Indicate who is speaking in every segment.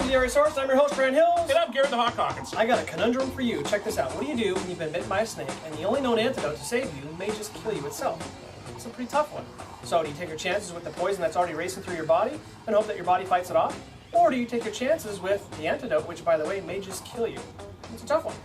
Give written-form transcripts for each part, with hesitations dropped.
Speaker 1: Welcome to the Resource. I'm your host, Ryan Hills.
Speaker 2: And I'm Garrett the Hawk Hawkins.
Speaker 1: I got a conundrum for you. Check this out. What do you do when you've been bitten by a snake and the only known antidote to save you may just kill you itself? It's a pretty tough one. So do you take your chances with the poison that's already racing through your body and hope that your body fights it off? Or do you take your chances with the antidote, which, by the way, may just kill you? It's a tough one.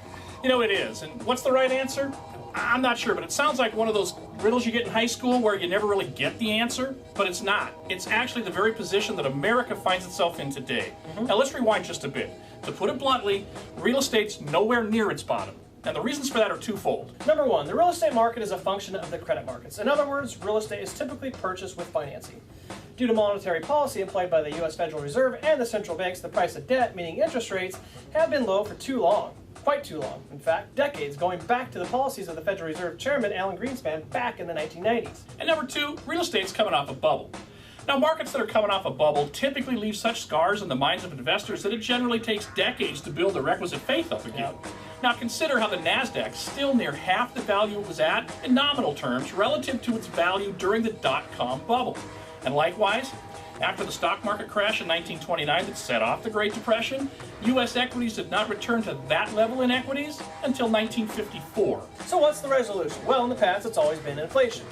Speaker 2: You know, it is. And what's the right answer? I'm not sure, but it sounds like one of those riddles you get in high school where you never really get the answer, but it's not. It's actually the very position that America finds itself in today. Now let's rewind just a bit. To put it bluntly, real estate's nowhere near its bottom. And the reasons for that are twofold.
Speaker 1: Number one, the real estate market is a function of the credit markets. In other words, real estate is typically purchased with financing. Due to monetary policy employed by the U.S. Federal Reserve and the central banks, the price of debt, meaning interest rates, have been low for too long. Quite too long, in fact, decades, going back to the policies of the Federal Reserve Chairman Alan Greenspan back in the 1990s.
Speaker 2: And number two, real estate's coming off a bubble. Now, markets that are coming off a bubble typically leave such scars in the minds of investors that it generally takes decades to build the requisite faith up again. Now, consider how the NASDAQ's still near half the value it was at in nominal terms relative to its value during the dot-com bubble. And likewise, after the stock market crash in 1929 that set off the Great Depression, U.S. equities did not return to that level in equities until 1954.
Speaker 1: So what's the resolution? Well, in the past, it's always been inflation.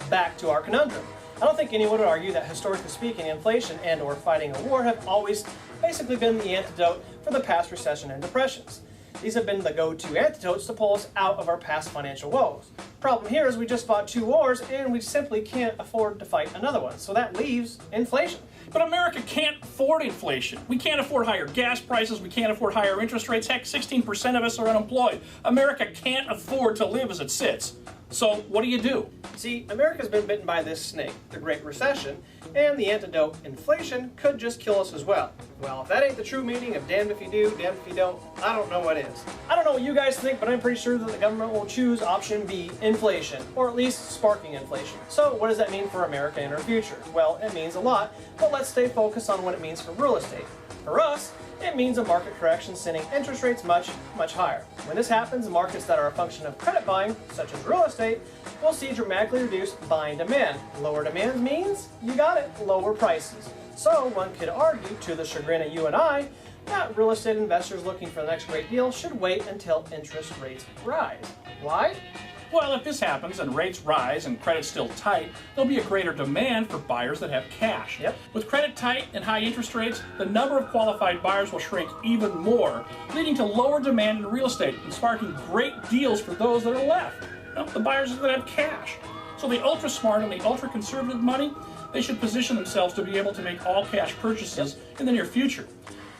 Speaker 1: Back to our conundrum. I don't think anyone would argue that, historically speaking, inflation and or fighting a war have always basically been the antidote for the past recession and depressions. These have been the go-to antidotes to pull us out of our past financial woes. Problem here is we just fought two wars and we simply can't afford to fight another one. So that leaves inflation.
Speaker 2: But America can't afford inflation. We can't afford higher gas prices. We can't afford higher interest rates. Heck, 16% of us are unemployed. America can't afford to live as it sits. So what do?
Speaker 1: See, America's been bitten by this snake, the Great Recession, and the antidote, inflation, could just kill us as well. Well, if that ain't the true meaning of damned if you do, damned if you don't, I don't know what is. I don't know what you guys think, but I'm pretty sure that the government will choose option B, inflation, or at least sparking inflation. So what does that mean for America in our future? Well, it means a lot, but let's stay focused on what it means for real estate. For us, it means a market correction sending interest rates much, much higher. When this happens, markets that are a function of credit buying, such as real estate, will see dramatically reduced buying demand. Lower demand means, you got it, lower prices. So one could argue, to the chagrin of you and I, that real estate investors looking for the next great deal should wait until interest rates rise. Why?
Speaker 2: Well, if this happens and rates rise and credit's still tight, there'll be a greater demand for buyers that have cash. With credit tight and high interest rates, the number of qualified buyers will shrink even more, leading to lower demand in real estate and sparking great deals for those that are left. The buyers that have cash. So the ultra smart and the ultra conservative money, they should position themselves to be able to make all cash purchases in the near future.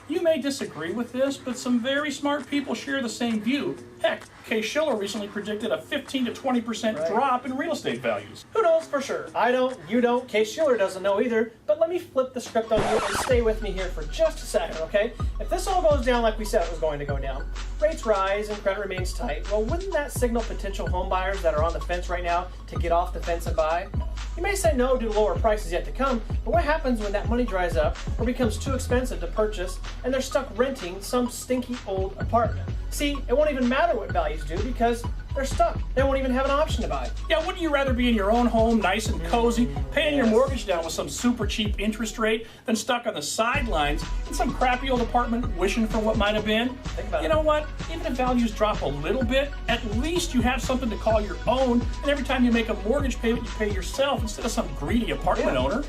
Speaker 2: You may disagree with this, but some very smart people share the same view. Heck, Kay Schiller recently predicted a 15 to 20% drop in real estate values.
Speaker 1: Who knows for sure? I don't, you don't, Kay Schiller doesn't know either, but let me flip the script on you and stay with me here for just a second, okay? If this all goes down like we said it was going to go down, rates rise and credit remains tight, well, wouldn't that signal potential home buyers that are on the fence right now to get off the fence and buy? You may say no due to lower prices yet to come, but what happens when that money dries up or becomes too expensive to purchase and they're stuck renting some stinky old apartment? See, it won't even matter what values do because they're stuck. They won't even have an option to buy.
Speaker 2: Yeah, wouldn't you rather be in your own home, nice and cozy, paying your mortgage down with some super cheap interest rate than stuck on the sidelines in some crappy old apartment wishing for what might have been?
Speaker 1: Think about it.
Speaker 2: You know what? Even if values drop a little bit, at least you have something to call your own, and every time you make a mortgage payment, you pay yourself instead of some greedy apartment owner.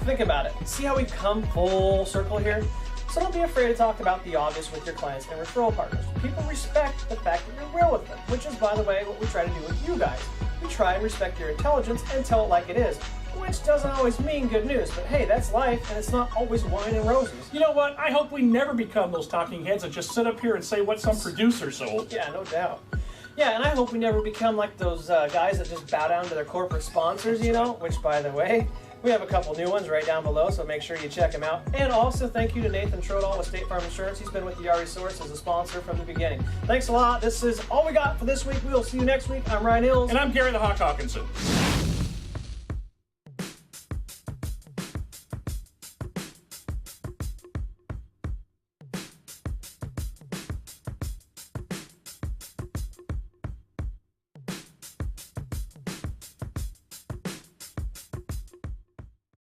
Speaker 1: Think about it. See how we've come full circle here? So don't be afraid to talk about the obvious with your clients and referral partners. People respect the fact that you're real with them, which is, by the way, what we try to do with you guys. We try and respect your intelligence and tell it like it is, which doesn't always mean good news, but hey, that's life, and it's not always wine and roses.
Speaker 2: You know what? I hope we never become those talking heads that just sit up here and say what some producer sold.
Speaker 1: Yeah, no doubt. Yeah, and I hope we never become like those guys that just bow down to their corporate sponsors, you know, which, by the way, we have a couple new ones right down below, so make sure you check them out. And also, thank you to Nathan Trodahl with State Farm Insurance. He's been with the Resource as a sponsor from the beginning. Thanks a lot. This is all we got for this week. We will see you next week. I'm Ryan Hills.
Speaker 2: And I'm Gary the Hawk Hawkinson.